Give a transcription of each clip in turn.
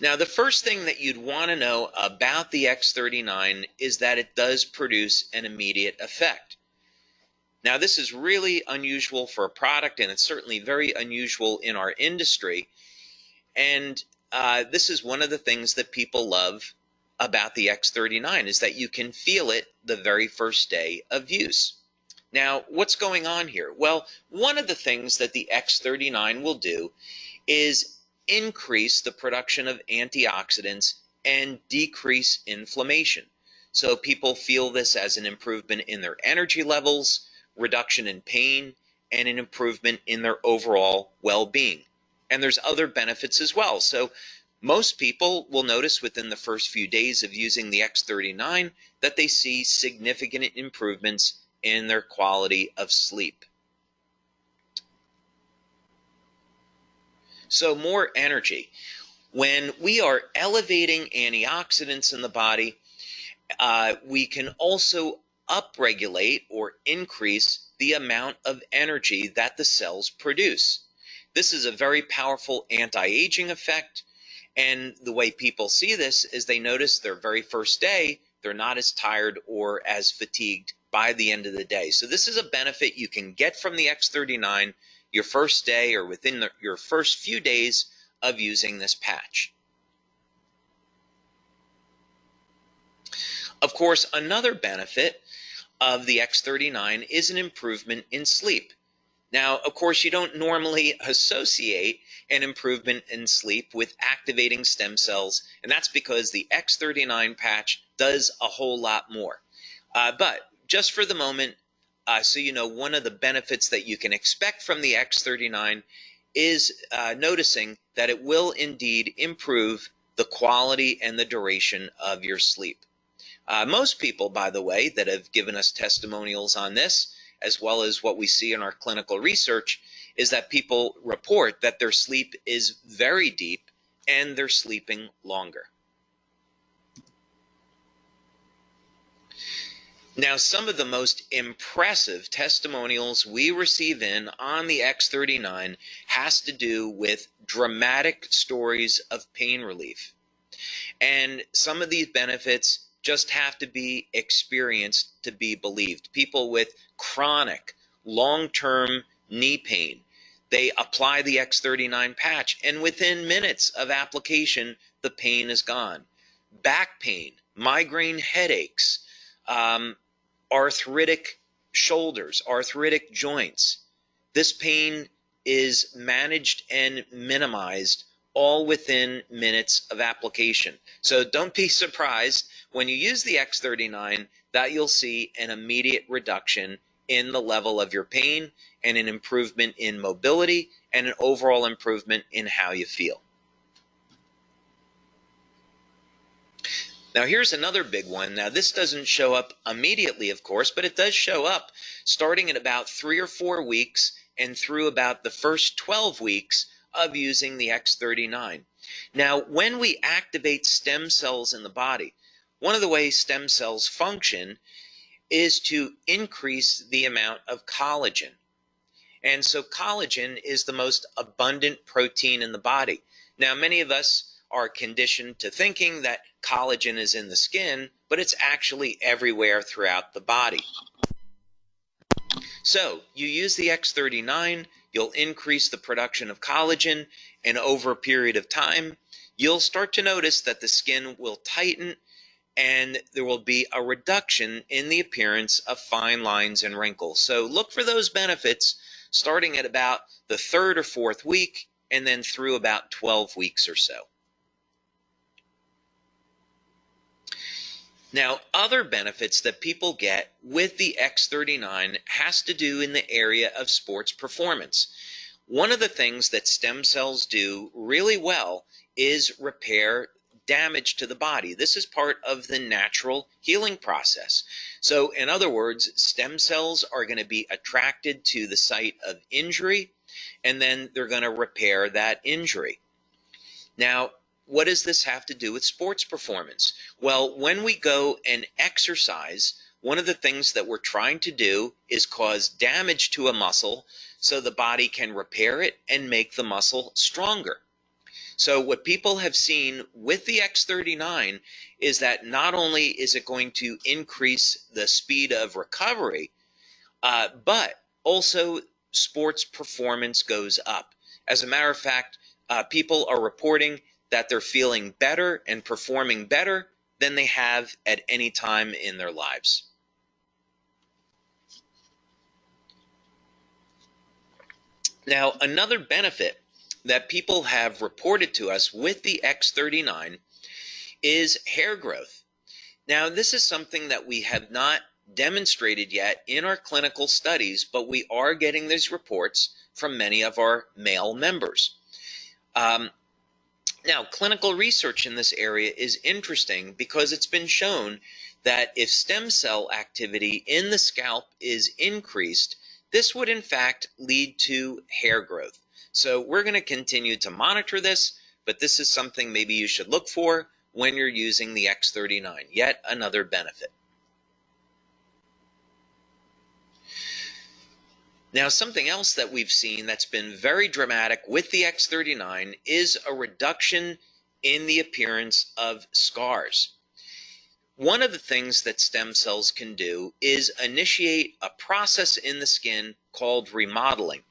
Now, the first thing that you'd want to know about the X39 is that it does produce an immediate effect. Now, this is really unusual for a product, and it's certainly very unusual in our industry. And this is one of the things that people love about the X39 is that you can feel it the very first day of use. Now, what's going on here? Well, one of the things that the X39 will do is increase the production of antioxidants and decrease inflammation. So people feel this as an improvement in their energy levels, reduction in pain, and an improvement in their overall well-being. And there's other benefits as well. So most people will notice within the first few days of using the X39 that they see significant improvements in their quality of sleep. So more energy. When we are elevating antioxidants in the body, we can also upregulate or increase the amount of energy that the cells produce. This is a very powerful anti-aging effect, and the way people see this is they notice their very first day, they're not as tired or as fatigued by the end of the day. So this is a benefit you can get from the X39 your first day or within your first few days of using this patch. Of course, another benefit of the X39 is an improvement in sleep. Now, of course, you don't normally associate an improvement in sleep with activating stem cells, and that's because the X39 patch does a whole lot more. But just for the moment, so you know, one of the benefits that you can expect from the X39 is noticing that it will indeed improve the quality and the duration of your sleep. Most people, by the way, that have given us testimonials on this, as well as what we see in our clinical research, is that people report that their sleep is very deep and they're sleeping longer. Now, some of the most impressive testimonials we receive in on the X39 has to do with dramatic stories of pain relief. And some of these benefits just have to be experienced to be believed. People with chronic, long-term knee pain, they apply the X39 patch, and within minutes of application, the pain is gone. Back pain, migraine headaches, arthritic shoulders, arthritic joints. This pain is managed and minimized all within minutes of application. So don't be surprised when you use the X39 that you'll see an immediate reduction in the level of your pain and an improvement in mobility and an overall improvement in how you feel. Now, here's another big one. Now, this doesn't show up immediately, of course, but it does show up starting at about 3 or 4 weeks and through about the first 12 weeks of using the X39. Now, when we activate stem cells in the body, one of the ways stem cells function is to increase the amount of collagen. And so collagen is the most abundant protein in the body. Now, many of us are conditioned to thinking that collagen is in the skin, but it's actually everywhere throughout the body. So you use the X39, you'll increase the production of collagen, and over a period of time, you'll start to notice that the skin will tighten and there will be a reduction in the appearance of fine lines and wrinkles. So look for those benefits starting at about the 3rd or 4th week and then through about 12 weeks or so. Now, other benefits that people get with the X39 has to do in the area of sports performance. One of the things that stem cells do really well is repair damage to the body. This is part of the natural healing process. So, in other words, stem cells are going to be attracted to the site of injury, and then they're going to repair that injury. Now, what does this have to do with sports performance? Well, when we go and exercise, one of the things that we're trying to do is cause damage to a muscle so the body can repair it and make the muscle stronger. So what people have seen with the X39 is that not only is it going to increase the speed of recovery, but also sports performance goes up. As a matter of fact, people are reporting that they're feeling better and performing better than they have at any time in their lives. Now, another benefit that people have reported to us with the X39 is hair growth. Now, this is something that we have not demonstrated yet in our clinical studies, but we are getting these reports from many of our male members. Now, clinical research in this area is interesting because it's been shown that if stem cell activity in the scalp is increased, this would in fact lead to hair growth. So we're going to continue to monitor this, but this is something maybe you should look for when you're using the X39, yet another benefit. Now, something else that we've seen that's been very dramatic with the X39 is a reduction in the appearance of scars. One of the things that stem cells can do is initiate a process in the skin called remodeling.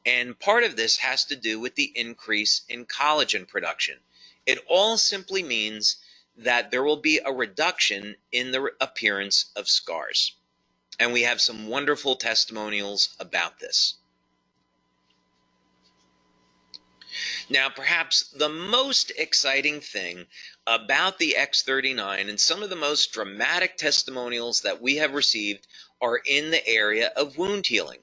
And part of this has to do with the increase in collagen production. It all simply means that there will be a reduction in the appearance of scars. And we have some wonderful testimonials about this. Now, perhaps the most exciting thing about the X39 and some of the most dramatic testimonials that we have received are in the area of wound healing.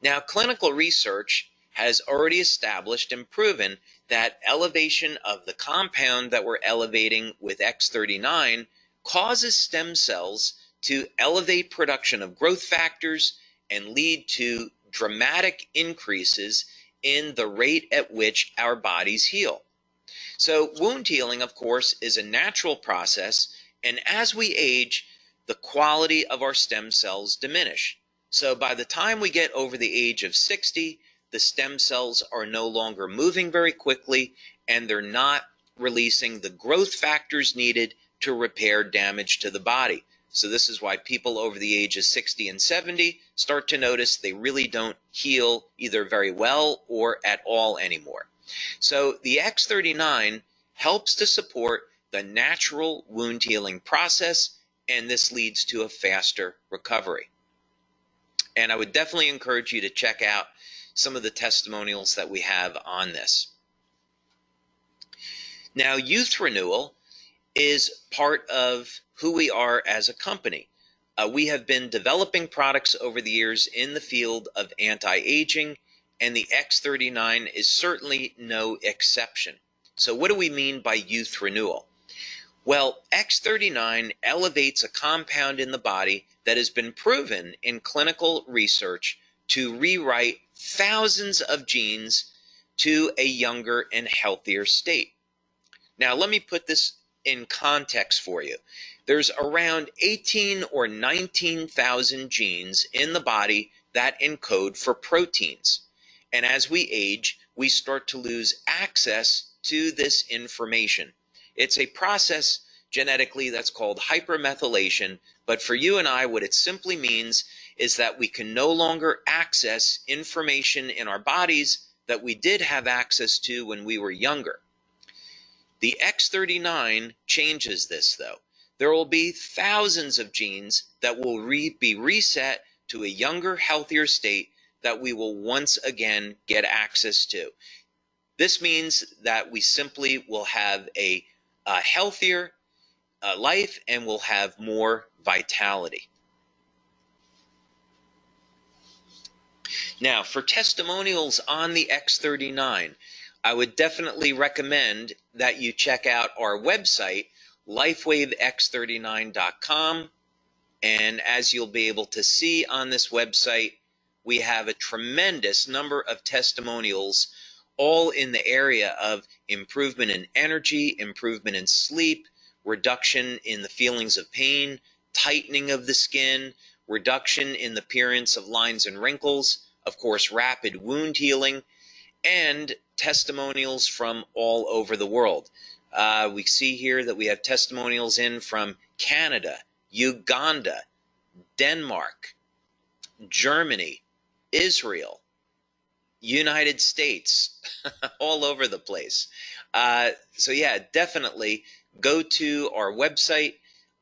Now, clinical research has already established and proven that elevation of the compound that we're elevating with X39 causes stem cells to elevate production of growth factors and lead to dramatic increases in the rate at which our bodies heal. So wound healing, of course, is a natural process, and as we age, the quality of our stem cells diminish. So by the time we get over the age of 60, the stem cells are no longer moving very quickly, and they're not releasing the growth factors needed to repair damage to the body. So this is why people over the age of 60 and 70 start to notice they really don't heal either very well or at all anymore. So the X39 helps to support the natural wound healing process, and this leads to a faster recovery. And I would definitely encourage you to check out some of the testimonials that we have on this. Now, youth renewal is part of who we are as a company. We have been developing products over the years in the field of anti-aging, and the X39 is certainly no exception. So what do we mean by youth renewal? Well, X39 elevates a compound in the body that has been proven in clinical research to rewrite thousands of genes to a younger and healthier state. Now, let me put this in context for you. There's around 18 or 19,000 genes in the body that encode for proteins. And as we age, we start to lose access to this information. It's a process genetically that's called hypermethylation, but for you and I, what it simply means is that we can no longer access information in our bodies that we did have access to when we were younger. The X39 changes this, though. There will be thousands of genes that will be reset to a younger, healthier state that we will once again get access to. This means that we simply will have a healthier life and will have more vitality. Now, for testimonials on the X39, I would definitely recommend that you check out our website, lifewavex39.com. And as you'll be able to see on this website, we have a tremendous number of testimonials, all in the area of improvement in energy, improvement in sleep, reduction in the feelings of pain, tightening of the skin, reduction in the appearance of lines and wrinkles, of course, rapid wound healing, and testimonials from all over the world. We see here that we have testimonials in from Canada, Uganda, Denmark, Germany, Israel, United States, all over the place. So yeah, definitely go to our website,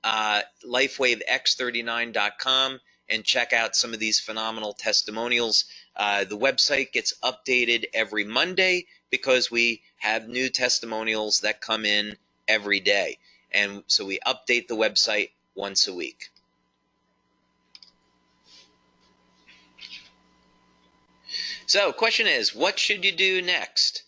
lifewavex39.com, and check out some of these phenomenal testimonials. The website gets updated every Monday because we have new testimonials that come in every day. And so we update the website once a week. So question is, what should you do next?